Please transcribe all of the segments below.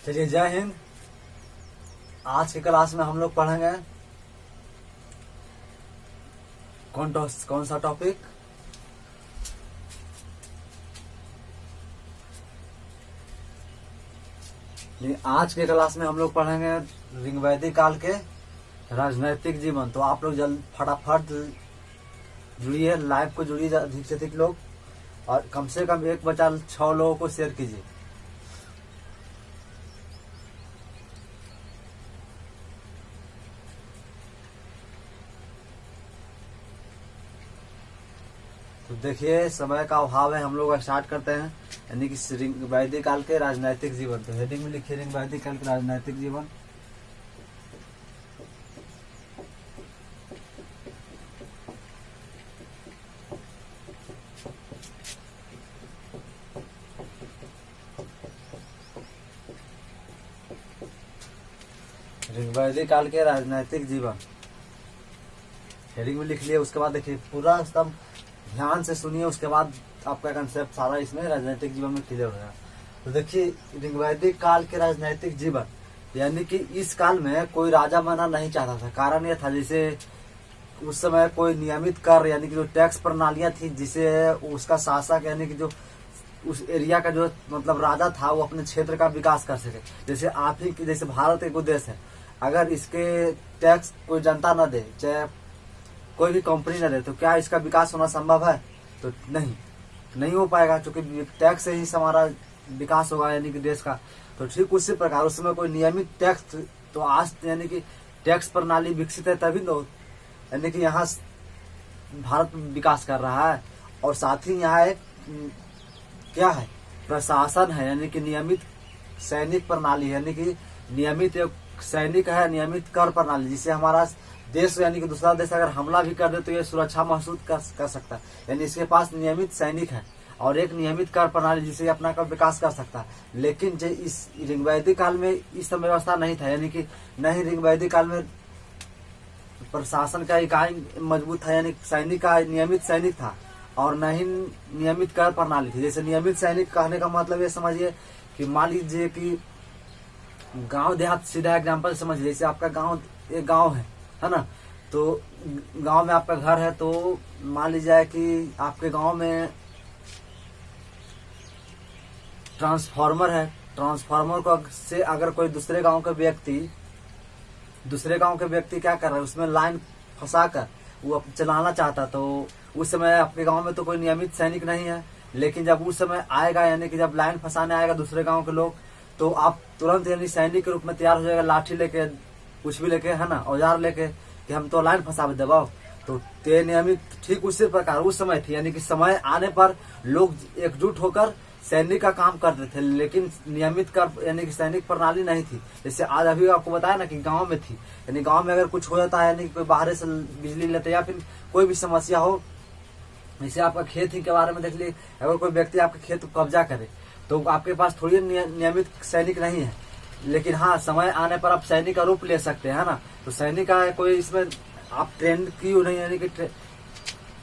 चलिए, जय हिंद। आज की क्लास में हम लोग पढ़ेंगे कौन सा टॉपिक? आज के क्लास में हम लोग पढ़ेंगे ऋग्वैदिक काल के राजनैतिक जीवन। तो आप लोग जल्द फटाफट जुड़िए, लाइव को जुड़िए अधिक से अधिक लोग, और कम से कम एक बचा 6 लोगों को शेयर कीजिए। तो देखिए, समय का अभाव है, हम लोग स्टार्ट करते हैं। यानी कि ऋग्वैदिक काल के राजनैतिक जीवन। तो हेडिंग में लिखिए ऋग्वैदिक काल के राजनैतिक जीवन। ऋग्वैदिक काल के राजनैतिक जीवन हेडिंग में लिख लिया। उसके बाद देखिए, पूरा सब ध्यान से सुनिए, उसके बाद आपका कंसेप्ट सारा इसमें राजनीतिक जीवन में क्लियर होगा। तो देखिए, ऋग्वैदिक काल के राजनैतिक जीवन यानी कि इस काल में कोई राजा बनना नहीं चाहता था। कारण यह था, जैसे उस समय कोई नियमित कर यानी कि जो टैक्स प्रणालियां थी, जिसे उसका शासक यानी कि जो उस एरिया का जो मतलब राजा था, वो अपने क्षेत्र का विकास कर सके। जैसे आप ही जैसे भारत एक देश है, अगर इसके टैक्स कोई जनता न दे, चाहे कोई भी कंपनी न दे, तो क्या इसका विकास होना संभव है? तो नहीं हो पाएगा, क्योंकि टैक्स से ही हमारा विकास होगा यानी कि देश का। तो ठीक उसी प्रकार उस समय कोई नियमित टैक्स, तो आज यानी कि टैक्स प्रणाली विकसित है तभी तो यानी कि यहाँ भारत विकास कर रहा है। और साथ ही यहाँ एक क्या है, प्रशासन है, यानी कि नियमित सैनिक प्रणाली, यानी कि नियमित सैनिक है, नियमित कर प्रणाली, जिससे हमारा देश यानी कि दूसरा देश अगर हमला भी कर दे तो ये सुरक्षा महसूस कर सकता है। यानी इसके पास नियमित सैनिक है और एक नियमित कर प्रणाली, जिससे अपना का विकास कर सकता है। लेकिन जो इस ऋग्वैदिक काल में इस सब व्यवस्था नहीं था, यानी कि नहीं ऋग्वैदिक काल में प्रशासन का इकाई मजबूत था, यानी सैनिक का नियमित सैनिक था, और न ही नियमित कर प्रणाली थी। जैसे नियमित सैनिक कहने का मतलब ये समझिए कि मान लीजिए कि गांव देहात, सीधा एग्जांपल समझिए, जैसे आपका गांव एक गांव है ना। तो गांव में आपका घर है, तो मान लीजिए कि आपके गांव में ट्रांसफार्मर है। ट्रांसफार्मर को से अगर कोई दूसरे गांव के व्यक्ति क्या कर रहा है, उसमें लाइन फंसाकर वो चलाना चाहता, तो उस समय आपके गांव में तो कोई नियमित सैनिक नहीं है। लेकिन जब उस समय आएगा, यानी कि जब लाइन फंसाने आएगा दूसरे गांव के लोग, तो आप तुरंत यानी सैनिक के रूप में तैयार हो जाएगा, लाठी लेके, कुछ भी लेके, है ना, औजार लेके, कि हम तो लाइन फंसा दबाओ। तो ते नियमित ठीक उसी प्रकार उस समय थी, यानी कि समय आने पर लोग एकजुट होकर सैनिक का काम करते थे, लेकिन नियमित कर यानी कि सैनिक प्रणाली नहीं थी। जैसे आज अभी आपको बताया ना कि गांव में थी, यानी गांव में अगर कुछ हो जाता है, यानी कि कोई बाहर से बिजली लेते या फिर कोई भी समस्या हो, जैसे आपका खेत ही के बारे में देख लीजिए, अगर कोई व्यक्ति आपके खेत को कब्जा करे, तो आपके पास थोड़ी नियमित सैनिक नहीं है। लेकिन हाँ, समय आने पर आप सैनिक का रूप ले सकते हैं, ना। तो सैनिक का कोई इसमें आप ट्रेन की हुई नहीं, यानी कि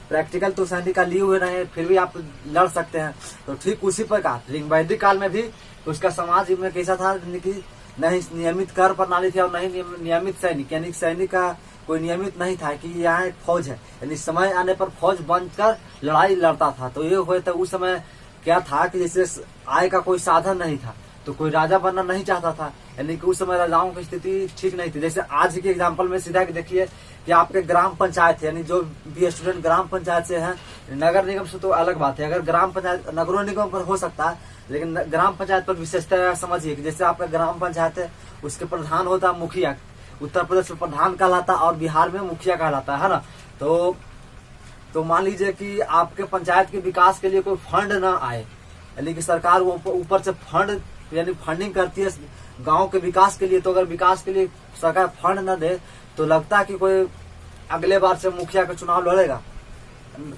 प्रैक्टिकल तो सैनिक का लिए हुए नहीं, फिर भी आप लड़ सकते हैं। तो ठीक उसी प्रकार ऋग्वैदिक काल में भी उसका समाज में कैसा था, यानी कि नहीं नियमित कर प्रणाली थी और नहीं नियमित सैनिक, यानी सैनिक का कोई नियमित नहीं था कि यहाँ एक फौज है, यानी समय आने पर फौज बनकर लड़ाई लड़ता था। तो ये हुए, तो उस समय क्या था कि जैसे आय का कोई साधन नहीं था, तो कोई राजा बनना नहीं चाहता था, यानी कि उस समय राजाओं की स्थिति ठीक नहीं थी। जैसे आज के एग्जांपल में सीधा देखिए कि आपके ग्राम पंचायत, यानी जो भी स्टूडेंट ग्राम पंचायत से हैं, नगर निगम से तो अलग बात है। अगर ग्राम पंचायत नगरों निगम पर हो सकता है, लेकिन ग्राम पंचायत पर विशेषता समझिए कि जैसे आपका ग्राम पंचायत है, उसके प्रधान होता है मुखिया। उत्तर प्रदेश में प्रधान कहलाता और बिहार में मुखिया कहलाता है ना। तो मान लीजिए कि आपके पंचायत के विकास के लिए कोई फंड ना आए, यानी कि सरकार वो ऊपर से फंड यानी फंडिंग करती है गांव के विकास के लिए, तो अगर विकास के लिए सरकार फंड न दे, तो लगता है कि कोई अगले बार से मुखिया का चुनाव लड़ेगा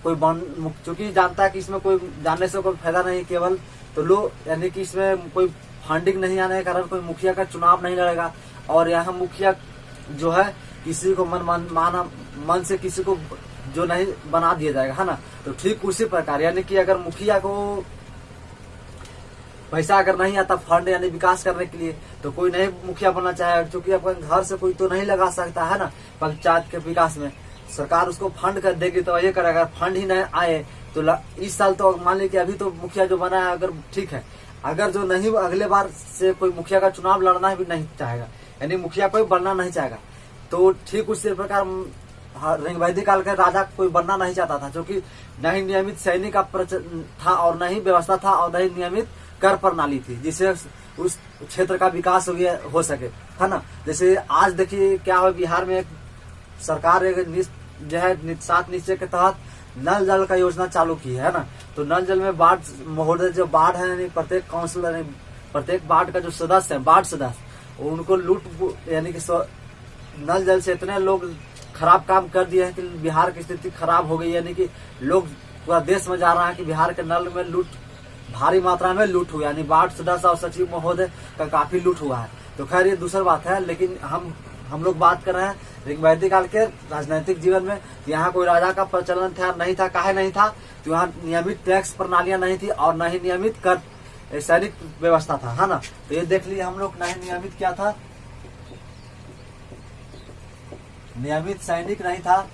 कोई क्योंकि जानता है कि इसमें कोई जानने से कोई फायदा नहीं, केवल तो लोग यानी कि इसमें कोई फंडिंग नहीं आने के कारण कोई मुखिया का चुनाव नहीं लड़ेगा। और यहाँ मुखिया जो है किसी को मन से किसी को जो नहीं बना दिया जाएगा, है ना। तो ठीक उसी प्रकार यानी कि अगर मुखिया को पैसा अगर नहीं आता फंड यानी विकास करने के लिए, तो कोई नहीं मुखिया बनना चाहे, क्योंकि अपने घर से कोई तो नहीं लगा सकता है ना पंचायत के विकास में। सरकार उसको फंड कर देगी तो ये करेगा। फंड ही नहीं आए तो इस साल तो मान लीजिए कि अभी तो मुखिया जो बना है अगर ठीक है, अगर जो नहीं अगले बार से कोई मुखिया का चुनाव लड़ना भी नहीं चाहेगा, यानी मुखिया कोई बनना नहीं चाहेगा, तो ठीक उसी प्रकार रिंग काल के राजा कोई बनना नहीं चाहता था, क्योंकि न ही नियमित सैनिक का था और न ही व्यवस्था था और न ही नियमित कर प्रणाली थी जिससे उस क्षेत्र का विकास हो सके, है ना। जैसे आज देखिए क्या हो, बिहार में एक सरकार जो है 7 निश्चय के तहत नल जल का योजना चालू की है ना। तो नल जल में बाढ़ महोदय जो बाढ़ है यानी प्रत्येक काउंसिलर प्रत्येक वार्ड का जो सदस्य है वार्ड सदस्य, उनको लूट यानी कि नल जल से इतने लोग खराब काम कर दिए हैं कि बिहार की स्थिति खराब हो गई, यानी कि लोग पूरा देश में जा रहा है कि बिहार के नल में लूट भारी मात्रा में लूट हुआ, यानी वार्ड सदस्य और सचिव महोदय का काफी लूट हुआ है। तो खैर ये दूसरी बात है, लेकिन हम लोग बात कर रहे हैं रिंग काल के राजनीतिक जीवन में। यहाँ कोई राजा का प्रचलन था नहीं था, काहे नहीं था, तो यहाँ नियमित टैक्स प्रणालियां नहीं थी और न ही नियमित कर सैनिक व्यवस्था था, है ना। तो ये देख लिए हम लोग, न ही नियमित क्या था, नियमित सैनिक नहीं था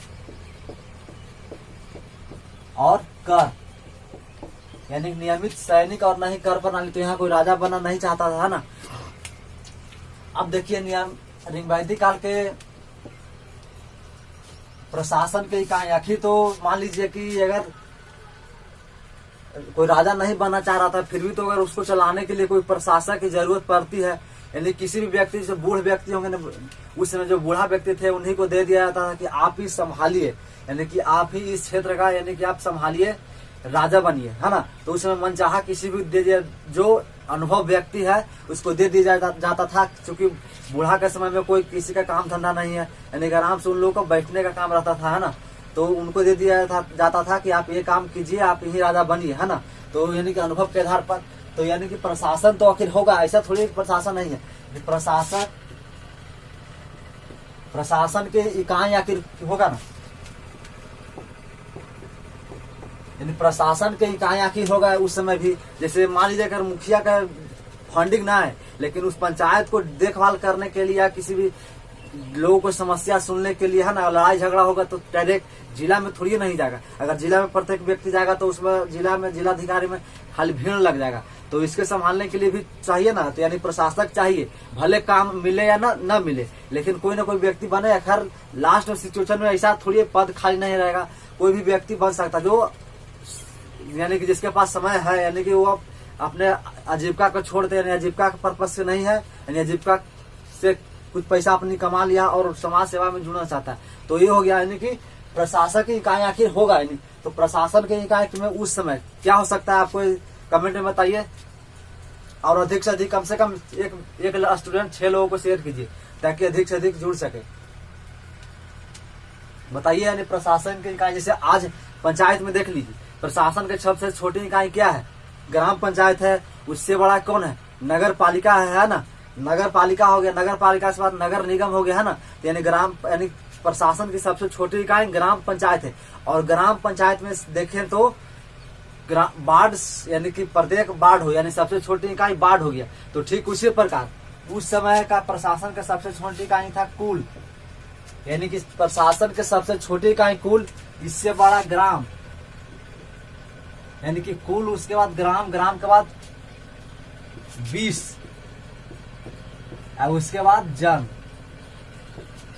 और कर यानी नियमित सैनिक और न ही कर प्रणाली। तो यहाँ कोई राजा बनना नहीं चाहता था, है ना। अब देखिए रिंग काल के प्रशासन के इकाई, आखिर तो मान लीजिए कि अगर कोई राजा नहीं बनना चाह रहा था, फिर भी तो अगर उसको चलाने के लिए कोई प्रशासक की जरूरत पड़ती है, यानी किसी भी व्यक्ति जो बूढ़ व्यक्ति होंगे ना, उस समय जो बूढ़ा व्यक्ति थे उन्हीं को दे दिया जाता था कि आप ही संभालिए, यानी कि आप ही इस क्षेत्र का, यानी कि आप संभालिए, राजा बनिए, है ना। तो उस समय मनचाहा किसी भी दे दिया, जो अनुभव व्यक्ति है उसको दे दिया जाता था, क्योंकि बूढ़ा के समय में कोई किसी का काम धंधा नहीं है, यानी कि आराम से उन लोगों को बैठने का काम रहता था, है ना। तो उनको दे दिया जाता था कि आप ये काम कीजिए, आप यही राजा बनिए, है ना। तो यानी कि अनुभव के आधार पर, तो यानी कि प्रशासन तो आखिर होगा, ऐसा थोड़ी प्रशासन नहीं है, प्रशासन के इकाई आखिर होगा ना, यानी प्रशासन के इकाई आखिर होगा उस समय भी। जैसे मान लीजिए अगर मुखिया का फंडिंग ना है, लेकिन उस पंचायत को देखभाल करने के लिए या किसी भी लोगों को समस्या सुनने के लिए, है ना, लड़ाई झगड़ा होगा तो डायरेक्ट जिला में थोड़ी नहीं जाएगा। अगर जिला में प्रत्येक व्यक्ति जाएगा तो उसमें जिलाधिकारी में खाली भीड़ लग जाएगा। तो इसके संभालने के लिए भी चाहिए ना, तो यानी प्रशासक चाहिए, भले काम मिले या ना मिले, लेकिन कोई ना कोई व्यक्ति बने। खैर लास्ट में सिचुएशन में ऐसा थोड़ी पद खाली नहीं रहेगा, कोई भी व्यक्ति बन सकता जो यानी कि जिसके पास समय है, यानी कि वो अपने आजीविका को छोड़ते, यानी आजीविका के पर्पज से नहीं है, यानी आजीविका से कुछ पैसा अपनी कमा लिया और समाज सेवा में जुड़ना चाहता है, तो ये हो गया। यानी कि प्रशासक की इकाई आखिर होगा, यानी तो प्रशासन की इकाई में उस समय क्या हो सकता है, आपको कमेंट में बताइए। और अधिक से अधिक कम से कम एक स्टूडेंट 6 लोगों को शेयर कीजिए ताकि अधिक से अधिक जुड़ सके। बताइए, यानी प्रशासन की इकाई, जैसे आज पंचायत में देख लीजिए, प्रशासन के सबसे छोटी इकाई क्या है, ग्राम पंचायत है। उससे बड़ा कौन है, नगर पालिका है ना। नगर पालिका हो गया, नगर पालिका के बाद नगर निगम हो गया, है ना। यानी प्रशासन की सबसे छोटी इकाई ग्राम पंचायत है। और ग्राम पंचायत में देखें तो वार्ड, यानी कि प्रत्येक वार्ड हो, यानी सबसे छोटी इकाई वार्ड हो गया। तो ठीक उसी प्रकार उस समय का प्रशासन का सबसे छोटी इकाई था कुल, यानी कि प्रशासन के सबसे छोटी इकाई कुल, इससे बड़ा ग्राम, यानी कि कुल, उसके बाद ग्राम, ग्राम के बाद 20 और उसके बाद जन।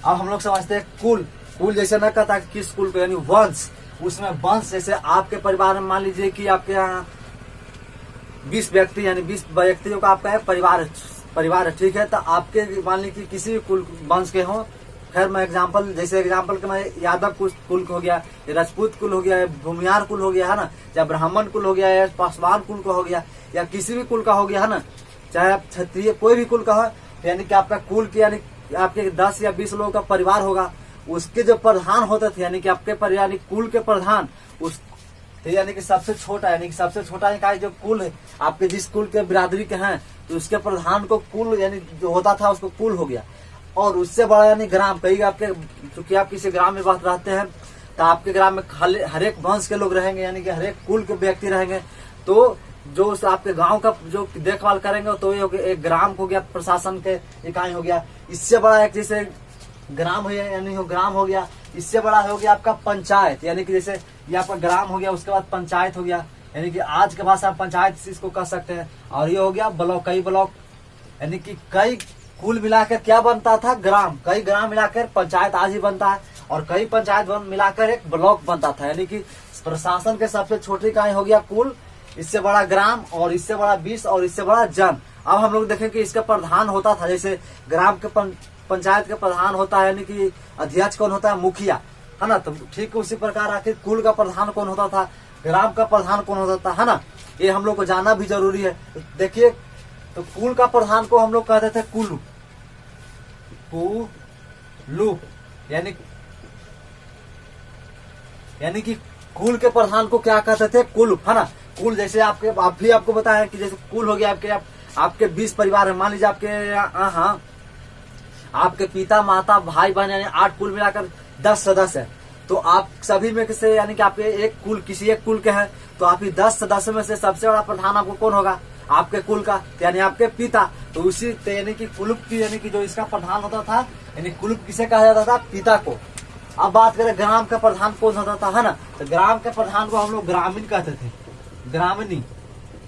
अब हम लोग समझते हैं कुल जैसे न कहता कि किस कुल को, यानी वंश, उसमें वंश जैसे आपके परिवार में मान लीजिए कि आपके यहाँ 20 व्यक्ति, यानी 20 व्यक्तियों का आपका परिवार है, ठीक है। तो आपके मान लीजिए किसी भी कुल वंश के हों, खैर मैं एग्जाम्पल के मैं यादव कुल हो गया, या राजपूत कुल हो गया, या भूमियार कुल हो गया, है ना, चाहे ब्राह्मण कुल हो गया, या पासवान कुल का हो गया, या किसी भी कुल का हो गया, है ना, चाहे आप क्षत्रिय कोई भी कुल का हो, यानी कि आपका कुल के, यानी आपके 10 या 20 लोगों का परिवार होगा, उसके जो प्रधान होते थे, यानी कि आपके यानी कुल के प्रधान, उस यानी कि सबसे छोटा, यानी कि सबसे छोटा इकाई जो कुल है, आपके जिस कुल के बिरादरी के हैं, तो उसके प्रधान को कुल, यानी जो होता था उसको कुल हो गया। और उससे बड़ा यानी ग्राम, कई आपके, क्योंकि आप किसी ग्राम में बात रहते हैं, तो आपके ग्राम में हर एक वंश के लोग रहेंगे, यानी कि हर एक कुल के व्यक्ति रहेंगे। तो जो उस आपके गांव का जो देखभाल करेंगे तो ये हो गया एक ग्राम हो गया, प्रशासन के इकाई हो गया। इससे बड़ा एक जैसे ग्राम हो गया, यानी ग्राम हो गया। इससे बड़ा हो गया आपका पंचायत, यानी कि जैसे ये आपका ग्राम हो गया, उसके बाद पंचायत हो गया, यानी कि आज के भाषा में पंचायत इसको कह सकते हैं। और ये हो गया ब्लॉक, कई ब्लॉक, यानी कि कई कुल मिलाकर क्या बनता था ग्राम, कई ग्राम मिलाकर पंचायत आज ही बनता है, और कई पंचायत मिलाकर एक ब्लॉक बनता था। यानी कि प्रशासन के सबसे छोटी इकाई हो गया कुल, इससे बड़ा ग्राम, और इससे बड़ा 20, और इससे बड़ा जन। अब हम लोग देखें कि इसका प्रधान होता था, जैसे ग्राम के पंचायत का प्रधान होता है, यानी कि अध्यक्ष कौन होता है, मुखिया, है ना। तो ठीक उसी प्रकार आखिर कुल का प्रधान कौन होता था, ग्राम का प्रधान कौन होता था, है ना। ये हम लोग को जानना भी जरूरी है। देखिए, तो कुल का प्रधान को हम लोग कहते थे कुलू, कुलू, यानी कि कुल के प्रधान को क्या कहते थे, कुल, है ना। कुल जैसे आपको बताया कि जैसे कुल हो गया आपके 20 परिवार है, मान लीजिए आपके यहाँ आपके पिता माता भाई बहन यानी 8 कुल मिलाकर 10 सदस्य है। तो आप सभी में से यानी कि आपके किसी एक कुल के हैं, तो आप ही 10 सदस्य में से सबसे बड़ा प्रधान आपको कौन होगा, आपके कुल का, यानी आपके पिता। तो उसी यानी कि कुलुप की, यानी कि जो इसका प्रधान होता था, यानी कुलुप किसे कहा जाता था, पिता को। अब बात करें ग्राम का प्रधान कौन होता था, है ना। तो ग्राम के प्रधान को हम लोग ग्रामीण कहते थे, ग्रामीणी,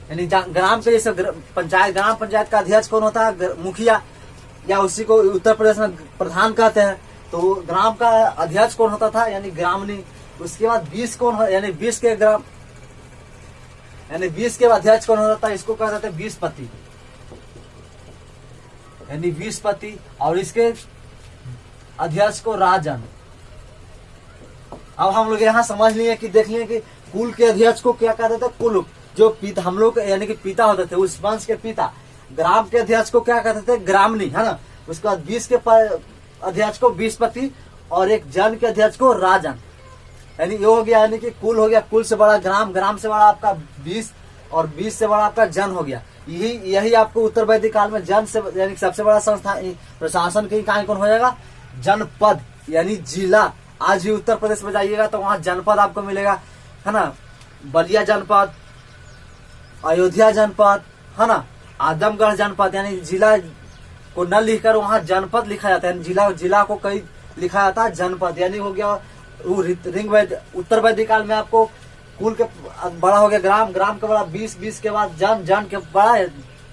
यानी ग्राम के जैसे ग्राम पंचायत का अध्यक्ष कौन होता है, मुखिया, या उसी को उत्तर प्रदेश में प्रधान कहते हैं। तो ग्राम का अध्यक्ष कौन होता था, यानी ग्रामीणी। उसके बाद 20 कौन हो, यानी 20 के ग्राम, यानी 20 के अध्यक्ष कौन होता था, इसको कहते थे 20 पति, यानी 20 पति, और इसके अध्यक्ष को राजन। अब हम लोग यहाँ समझ लिए कि देख लिए कि कुल के अध्यक्ष को क्या कहते थे, कुल, जो पिता हम लोग यानी कि पिता होते थे, उस वंश के पिता। ग्राम के अध्यक्ष को क्या कहते थे, ग्रामणी, है ना। उसके बाद 20 के अध्यक्ष को 20 पति, और एक जन के अध्यक्ष को राजन, यानी ये हो गया, यानी कि कुल हो गया, कुल से बड़ा ग्राम, ग्राम से बड़ा आपका 20, और 20 से बड़ा आपका जन हो गया। यही आपको उत्तर वैदिक काल में जन से यानी सबसे बड़ा संस्था प्रशासन की इकाई कौन हो जाएगा, जनपद, यानी जिला। आज भी उत्तर प्रदेश में जाइएगा तो वहां जनपद आपको मिलेगा, है ना। बलिया जनपद, अयोध्या जनपद, है ना, आजमगढ़ जनपद, यानी जिला को न लिखकर वहां जनपद लिखा जाता है। जिला को कई लिखा जाता है जनपद, यानी हो गया उत्तर वैदिक काल में आपको कुल के बड़ा हो गया ग्राम, ग्राम के बड़ा 20, 20 के बाद जन के बड़ा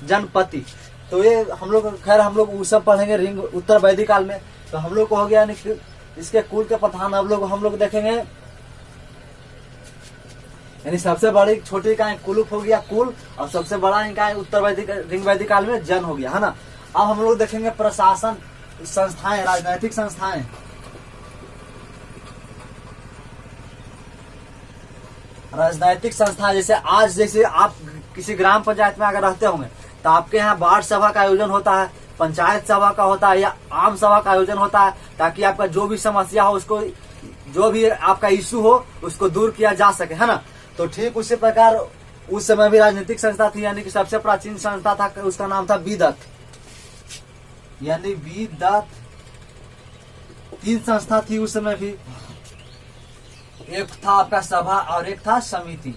जनपति। तो ये हम लोग वो सब पढ़ेंगे रिंग उत्तर वैदिक काल में। तो हम लोग को हो गया, यानी इसके कुल के प्रधान हम लोग देखेंगे, यानी सबसे बड़ी छोटी इकाई कुलुप हो गया, कुल, और सबसे बड़ा इकाई उत्तर वैदिक रिंग वैदिक काल में जन हो गया, है ना। अब हम लोग देखेंगे प्रशासन संस्थाएं, राजनैतिक संस्थाएं। राजनैतिक संस्था, जैसे आप किसी ग्राम पंचायत में अगर रहते होंगे तो आपके यहाँ वार्ड सभा का आयोजन होता है, पंचायत सभा का होता है, या आम सभा का आयोजन होता है, ताकि आपका जो भी समस्या हो, उसको जो भी आपका इश्यू हो उसको दूर किया जा सके, है ना। तो ठीक उसी प्रकार उस समय भी राजनीतिक संस्था थी, यानी कि सबसे प्राचीन संस्था था, उसका नाम था विदत, यानी विदत। 3 संस्था थी उस समय भी, एक था आपका सभा और एक था समिति,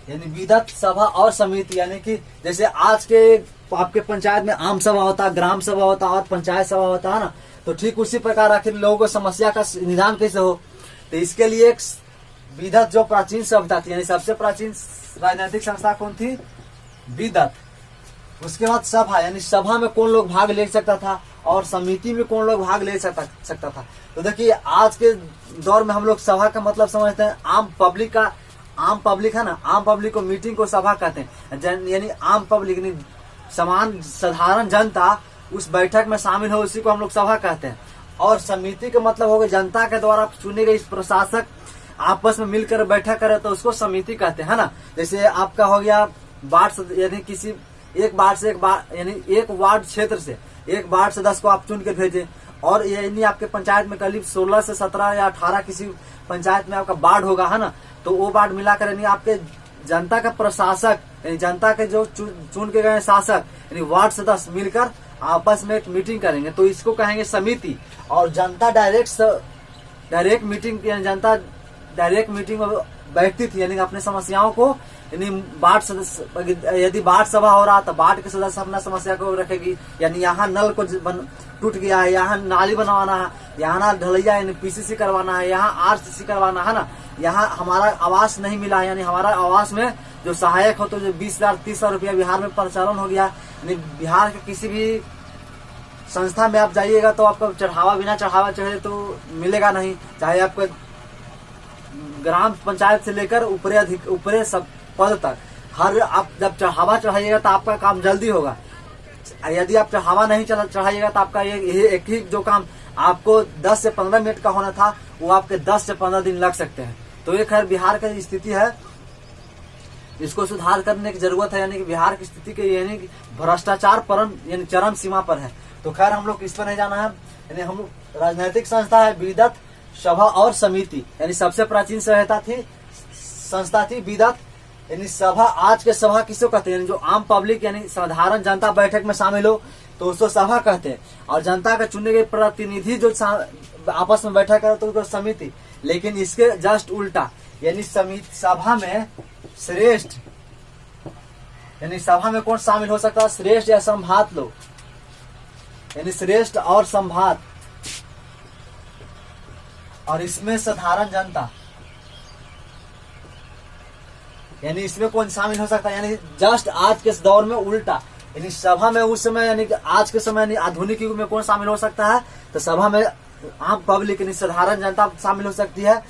यानी विदत, सभा और समिति। यानी कि जैसे आज के आपके पंचायत में आम सभा होता है, ग्राम सभा होता है और पंचायत सभा होता है ना, तो ठीक उसी प्रकार आखिर लोगों को समस्या का निदान कैसे हो, तो इसके लिए एक विदत जो प्राचीन सभ्यता थी, यानी सबसे प्राचीन राजनीतिक संस्था कौन थी, विदत। उसके बाद सभा, यानी सभा में कौन लोग भाग ले सकता था, और समिति में कौन लोग भाग ले सकता था। तो देखिए आज के दौर में हम लोग सभा का मतलब समझते हैं आम पब्लिक है ना, आम पब्लिक को मीटिंग को सभा कहते हैं, यानी आम पब्लिक यानी साधारण जनता उस बैठक में शामिल हो, उसी को हम लोग सभा कहते हैं। और समिति का मतलब हो गया जनता के द्वारा चुने गए प्रशासक आपस में मिलकर बैठक करे तो उसको समिति कहते हैं, है ना। जैसे आपका हो गया वार्ड, यानी किसी एक वार्ड क्षेत्र से एक वार्ड सदस्य को आप चुन के भेजे, और यानी आपके पंचायत में करीब 16 से 17 या 18 किसी पंचायत में आपका वार्ड होगा, है ना। तो वो वार्ड मिलाकर यानी आपके जनता का प्रशासक, यानी जनता के जो चुन के गए शासक यानी वार्ड सदस्य मिलकर आपस में एक मीटिंग करेंगे, तो इसको कहेंगे समिति। और जनता डायरेक्ट मीटिंग, यानी जनता डायरेक्ट मीटिंग बैठती थी, यानी कि अपने समस्याओं को, यानी वार्ड सदस्य, यदि वार्ड सभा हो रहा तो वार्ड के सदस्य अपना समस्या को रखेगी, यानी यहाँ नल को टूट गया है, यहाँ नाली बनवाना है, यहाँ ना ढलैया यानी पीसीसी करवाना है, यहाँ आरसीसी करवाना है ना, यहाँ हमारा आवास नहीं मिला है, यानी हमारा आवास में जो सहायक हो तो जो 20,000 30,000 रुपया बिहार में प्रचलन हो गया, यानी बिहार के किसी भी संस्था में आप जाइएगा तो आपको चढ़ावा, बिना चढ़ावा चढ़े तो मिलेगा नहीं, चाहे आपको ग्राम पंचायत से लेकर ऊपरे सब पद तक, हर आप जब चढ़ावा चढ़ाइएगा तो आपका काम जल्दी होगा। यदि आप चढ़ावा नहीं चढ़ाइएगा तो आपका ये एक ही जो काम आपको 10 से 15 मिनट का होना था वो आपके 10 से 15 दिन लग सकते हैं। तो ये खैर बिहार की स्थिति है, इसको सुधार करने की जरूरत है, यानी कि बिहार की स्थिति के यानी कि भ्रष्टाचार यानी चरम सीमा पर है। तो खैर हम लोग इस पर नहीं जाना है, यानी हम लोग राजनीतिक संस्था है विदत सभा और समिति, यानी सबसे प्राचीन संस्था थी विदत, यानी सभा। आज के सभा किसको कहते हैं, जो आम पब्लिक यानी साधारण जनता बैठक में शामिल हो तो उसको सभा कहते हैं, और जनता का चुने गए प्रतिनिधि जो आपस में बैठक करे तो उसको समिति। लेकिन इसके जस्ट उल्टा, यानी सभा में श्रेष्ठ, यानी सभा में कौन शामिल हो सकता है, श्रेष्ठ या संभात लोग, यानी श्रेष्ठ और संभात, और इसमें साधारण जनता, यानी इसमें कौन शामिल हो सकता है, यानी जस्ट आज के दौर में उल्टा, यानी सभा में उस समय यानी आज के समय यानी आधुनिक युग में कौन शामिल हो सकता है, तो सभा में आम पब्लिक यानी साधारण जनता शामिल हो सकती है,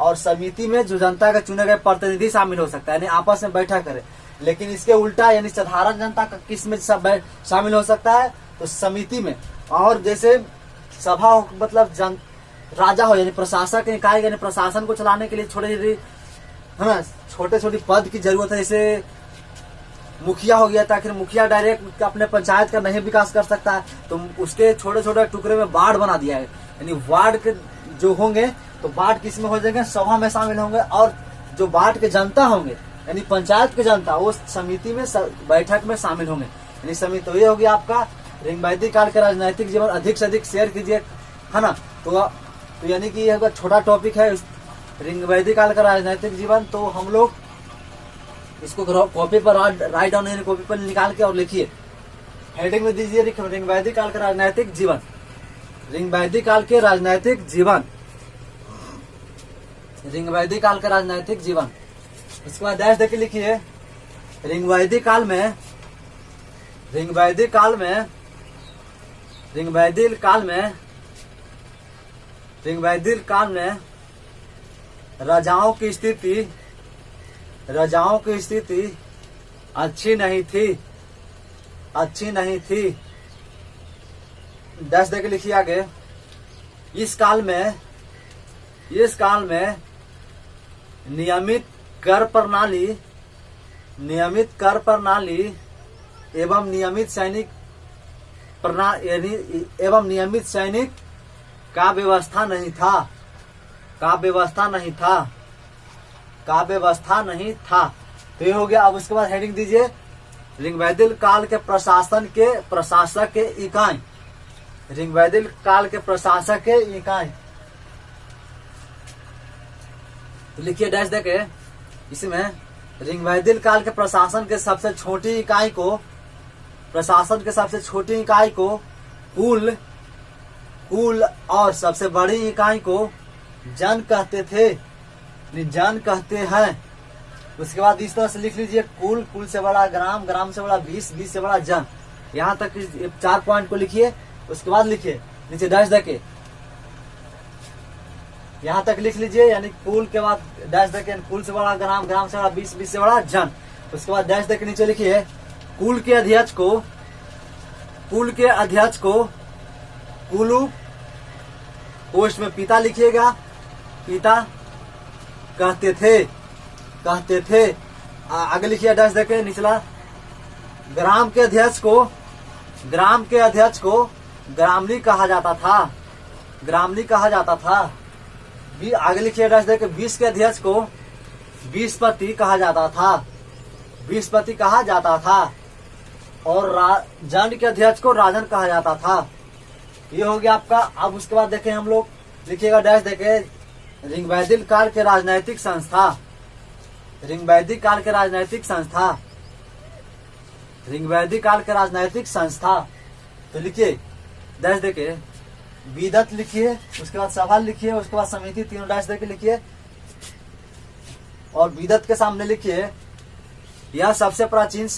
और समिति में जो जनता के चुने गए प्रतिनिधि शामिल हो सकता है, यानी आपस में बैठक करे। लेकिन इसके उल्टा, यानी साधारण जनता का किस में शामिल हो सकता है, तो समिति में। और जैसे सभा हो मतलब राजा हो, यानी प्रशासक निकाय, यानी प्रशासन को चलाने के लिए छोटे छोटे पद की जरूरत है, जैसे मुखिया हो गया, ताकि मुखिया डायरेक्ट अपने पंचायत का नहीं विकास कर सकता है, तो उसके छोटे छोटे टुकड़े में वार्ड बना दिया है, यानी वार्ड के जो होंगे तो वार्ड किस में हो जाएंगे, सभा में शामिल होंगे, और जो वार्ड के जनता होंगे यानी पंचायत के जनता वो समिति में बैठक में शामिल होंगे, यानी समिति। तो ये होगी आपका रिंगवैदिक काल का राजनीतिक जीवन। अधिक से अधिक शेयर कीजिए, है ना। तो यानी कि यह छोटा टॉपिक है रिंगवैदिक काल का राजनीतिक जीवन। तो हम लोग इसको कॉपी पर राइट डाउन, यानी कॉपी पर निकाल के और लिखिए, हेडिंग में दीजिए रिंगवैदिक काल का राजनीतिक जीवन, रिंगवैदिक काल के राजनीतिक जीवन, रिंगवैदिक काल का राजनीतिक जीवन। इसके बाद डैश देके लिखिए रिंगवैदिक काल में, रिंगवैदिक काल में, रिंगवैदिक काल में, रिंगवैदिक काल में राजाओं की स्थिति अच्छी नहीं थी, अच्छी नहीं थी। डैश देके लिखिए आगे, इस काल में नियमित कर प्रणाली एवं नियमित सैनिक एवं नियमित सैनिक का व्यवस्था नहीं था, का व्यवस्था नहीं था। तो ये हो गया। अब उसके बाद हेडिंग दीजिए रिंगवैदिक काल के प्रशासक के इकाई, रिंगवैदिक काल के प्रशासक के इकाई। तो लिखिए डैश देके इसमें रिंगवैदिक काल के प्रशासन के सबसे छोटी इकाई को, प्रशासन के सबसे छोटी इकाई को कुल और सबसे बड़ी इकाई को जन कहते थे, जन कहते हैं। उसके बाद इस तरह से लिख लीजिए कुल से बड़ा ग्राम, ग्राम से बड़ा 20 से बड़ा जन। यहाँ तक 4 पॉइंट को लिखिए। उसके बाद लिखिए नीचे डैश देके यहाँ तक लिख लीजिए, यानी कुल के बाद डैश देके कुल से बड़ा ग्राम, ग्राम से बड़ा 20 से बड़ा जन। उसके बाद डैश देके नीचे लिखिए कुल के अध्यक्ष को कुलु, पोस्ट में पिता लिखिएगा, पिता कहते थे। आगे लिखिए डैश देके निचला, ग्राम के अध्यक्ष को ग्रामली कहा जाता था। आगे लिखिए डैश देके 20 के अध्यक्ष को बीसपति कहा जाता था, और जन के अध्यक्ष को राजन कहा जाता था। ये हो गया आपका। अब उसके बाद देखें हम लोग, लिखिएगा डैश देके रिंगवैदिक काल के राजनीतिक संस्था, ऋग्वैदिक काल के राजनैतिक संस्था, ऋग्वैदिक काल के राजनैतिक संस्था। तो लिखिए डैश देके विदत लिखिए, उसके बाद सभा लिखिए, उसके बाद समिति, तीनों डैश देके लिखिए। और विदत के सामने लिखिए यह सबसे प्राचीन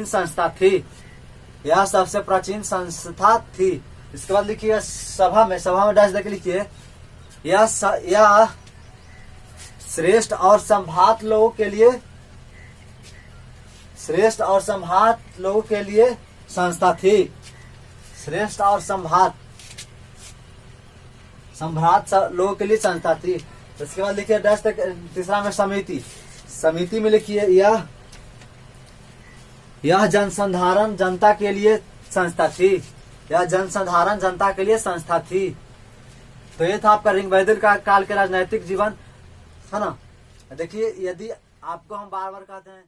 संस्था थी, यह सबसे प्राचीन संस्था थी। इसके बाद लिखिए सभा में डैश देके लिखिए यह श्रेष्ठ और संभात लोगों के लिए, श्रेष्ठ और संभात लोगों के लिए संस्था थी, श्रेष्ठ और संभात लोगों के लिए संस्था थी। इसके बाद लिखिए डैश तक तीसरा में समिति, समिति में लिखिए यह जनसंधारण जनता के लिए संस्था थी, यह जनसंधारण जनता के लिए संस्था थी। तो ये था आपका ऋग्वैदिक काल के राजनैतिक जीवन, है ना। देखिए यदि आपको हम बार बार कहते हैं